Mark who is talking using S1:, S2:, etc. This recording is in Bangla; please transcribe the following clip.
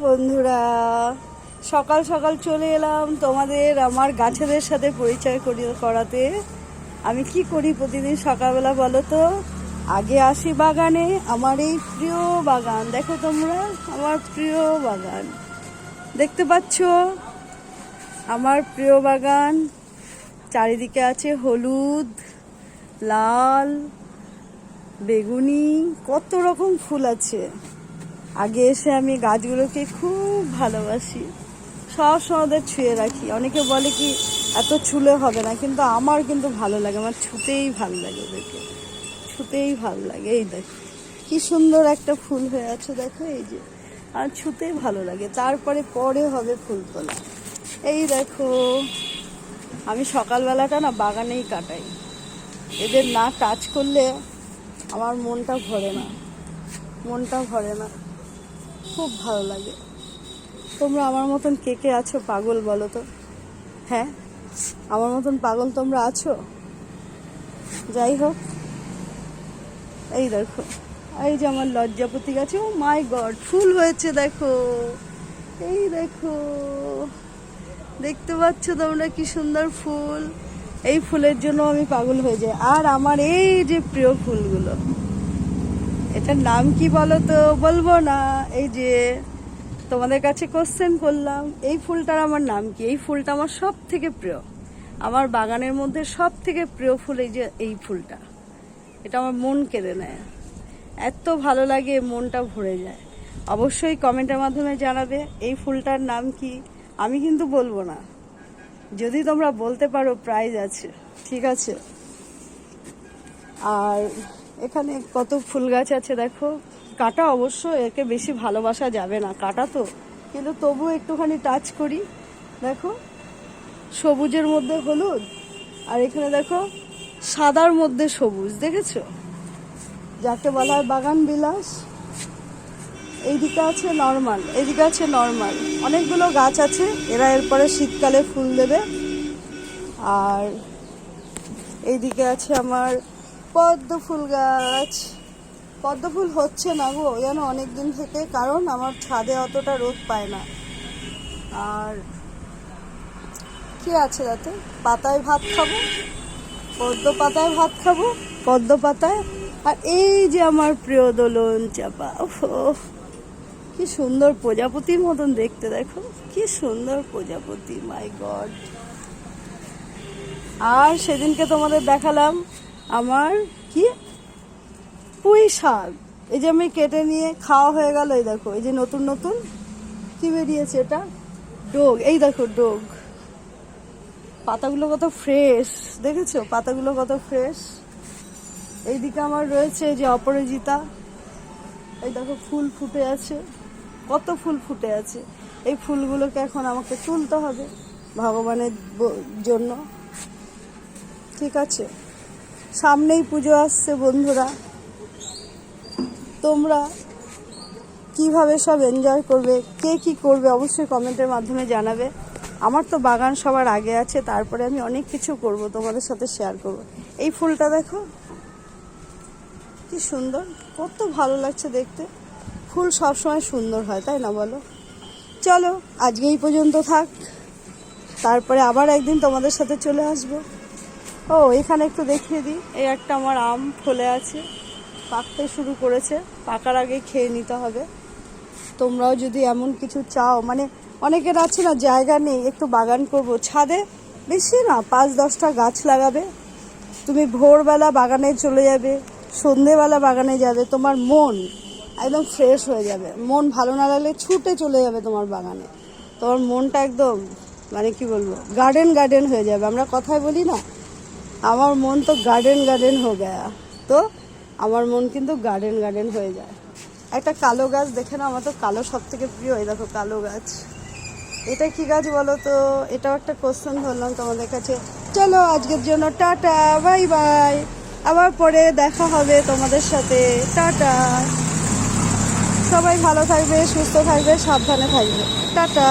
S1: বন্ধুরা, সকাল সকাল চলে এলাম তোমাদের আমার গাছেদের সাথে পরিচয় করাতে। আমি কি করি প্রতিদিন সকালবেলা বলো তো? আগে আসি বাগানে, আমার এই প্রিয় বাগান দেখো তোমরা, আমার প্রিয় বাগান দেখতে পাচ্ছ, আমার প্রিয় বাগান। চারিদিকে আছে হলুদ, লাল, বেগুনি, কত রকম ফুল আছে। আগে এসে আমি গাছগুলোকে খুব ভালোবাসি, সব সময় ছুঁয়ে রাখি। অনেকে বলে কি এত ছুলে হবে না, কিন্তু আমার কিন্তু ভালো লাগে, আমার ছুতেই ভালো লাগে, ওদেরকে ছুতেই ভালো লাগে। এই দেখো কি সুন্দর একটা ফুল হয়ে আছে, দেখো এই যে, আর ছুতেই ভালো লাগে। তারপরে পরে হবে ফুল তোলা। এই দেখো, আমি সকালবেলাটা না বাগানেই কাটাই, এদের না টাচ করলে আমার মনটা ভরে না, মনটা ভরে না, খুব ভালো লাগে। তোমরা আমার মতন কে কে আছো পাগল বলো তো? হ্যাঁ, আমার মতন পাগল তোমরা আছো? যাই হোক, এই দেখো, এই যে আমার লজ্জাপতি গাছে, ও মাই গড, ফুল হয়েছে দেখো, এই দেখো, দেখতে পাচ্ছ তোমরা কি সুন্দর ফুল। এই ফুলের জন্য আমি পাগল হয়ে যাই। আর আমার এই যে প্রিয় ফুলগুলো, এটার নাম কি বলো তো? বলবো না। এই যে তোমাদের কাছে কোশ্চেন করলাম, এই ফুলটার আমার নাম কি? এই ফুলটা আমার সব থেকে প্রিয়, আমার বাগানের মধ্যে সব থেকে প্রিয় ফুল এই যে এই ফুলটা। এটা আমার মন কেড়ে নেয়, এত ভালো লাগে, মনটা ভরে যায়। অবশ্যই কমেন্টের মাধ্যমে জানাবে এই ফুলটার নাম কি। আমি কিন্তু বলবো না, যদি তোমরা বলতে পারো প্রাইজ আছে, ঠিক আছে? আর এখানে কত ফুল গাছ আছে দেখো, কাটা অবশ্য একে বেশি ভালোবাসা যাবে না, কাটা তো, কিন্তু তবুও একটুখানি টাচ করি। দেখো সবুজের মধ্যে হলুদ, আর এখানে দেখো সাদার মধ্যে সবুজ, দেখেছো? যাকে বলা হয় বাগান বিলাস। এইদিকে আছে নর্মাল, এইদিকে আছে নর্মাল, অনেকগুলো গাছ আছে, এরা এরপরে শীতকালে ফুল দেবে। আর এইদিকে আছে আমার পদ্ম ফুল গাছ। পদ্ম ফুল হচ্ছে না গো, যেন অনেক দিন থেকে, কারণ আমার ছাদে অতটা রোদ পায় না। আর কি আছে তাতে? পাতায় ভাত খাবো, পদ্ম পাতায় ভাত খাবো, পদ্ম পাতায়। আর এই যে আমার প্রিয় দোলন চাপা, কি সুন্দর, প্রজাপতির মতন দেখতে, দেখো কি সুন্দর প্রজাপতি, মাই গড। আর সেদিনকে তোমাদের দেখালাম আমার কি পুঁই শাক, এই যে আমি কেটে নিয়ে খাওয়া হয়ে গেল। এই দেখো, এই যে নতুন নতুন কি বেরিয়েছে, এটা ডোগ, এই দেখো ডোগ, পাতাগুলো কত ফ্রেশ, দেখেছো পাতাগুলো কত ফ্রেশ। এইদিকে আমার রয়েছে এই যে অপরাজিতা, এই দেখো ফুল ফুটে আছে, কত ফুল ফুটে আছে। এই ফুলগুলোকে এখন আমাকে তুলতে হবে ভগবানের জন্য, ঠিক আছে? সামনেই পুজো আসছে বন্ধুরা, তোমরা কিভাবে সব এনজয় করবে, কে কি করবে, অবশ্যই কমেন্টের মাধ্যমে জানাবে। আমার তো বাগান সবার আগে আছে, তারপরে আমি অনেক কিছু করব, তোমাদের সাথে শেয়ার করব। এই ফুলটা দেখো কি সুন্দর, কত ভালো লাগছে দেখতে। ফুল সবসময় সুন্দর হয়, তাই না বলো? চলো আজকে এই পর্যন্ত থাক, তারপরে আবার একদিন তোমাদের সাথে চলে আসবো। ও এখানে একটু দেখিয়ে দিই, এই একটা আমার আম ফলে আছে, পাকতে শুরু করেছে, পাকার আগে খেয়ে নিতে হবে। তোমরাও যদি এমন কিছু চাও, মানে অনেকের আছে না জায়গা নেই, একটু বাগান করব ছাদে, বেশি না 5-10টা গাছ লাগাবে, তুমি ভোরবেলা বাগানে চলে যাবে, সন্ধেবেলা বাগানে যাবে, তোমার মন একদম ফ্রেশ হয়ে যাবে। মন ভালো না লাগলে ছুটে চলে যাবে তোমার বাগানে, তোমার মনটা একদম মানে কি বলবো, গার্ডেন গার্ডেন হয়ে যাবে। আমরা কথায় বলি না, আমার মন তো গার্ডেন গার্ডেন হয়ে গেয়া, তো আমার মন কিন্তু গার্ডেন গার্ডেন হয়ে যায়। একটা কালো গাছ দেখে না, আমার তো কালো সব থেকে প্রিয়। এই দেখো কালো গাছ, এটা কি গাছ বলো তো? এটাও একটা কোশ্চেন ধরলাম তোমাদের কাছে। চলো আজকের জন্য টাটা, বাই বাই, আবার পরে দেখা হবে তোমাদের সাথে, টাটা। সবাই ভালো থাকবে, সুস্থ থাকবে, সাবধানে থাকবে, টাটা।